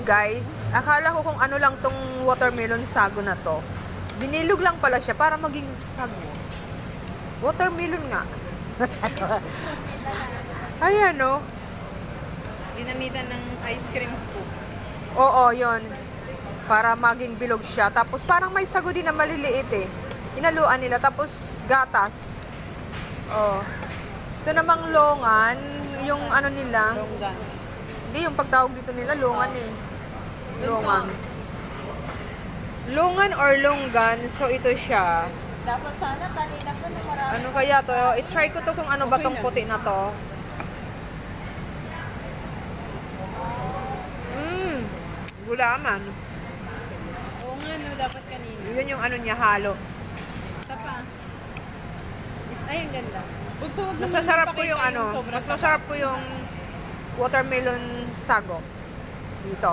guys, akala ko kung ano lang tong watermelon sago na to. Binilog lang pala siya para maging sago. Watermelon nga. Ayan, no? Dinamitan ng ice cream scoop. Oo, yon. Para maging bilog siya. Tapos parang may sago din na maliliit eh. Inaluan nila. Tapos gatas. Oh. Ito namang longan. Yung ano nila. Longgan. Hindi, yung pagtawag dito nila, longan eh. Longan. Longan or longgan. So, ito siya. Dapat sana kanina pa na marami. Ano kaya to? I-try ko to kung ano ba tong puti na to. Gulaman. Oo nga, no, dapat kanina. Yun yung ano niya, halo. Isa pa. Ay, ang ganda. Huwag Mas naman masarap ko ipakita yung ano, sobrang mas masarap ko yung watermelon sago. Dito.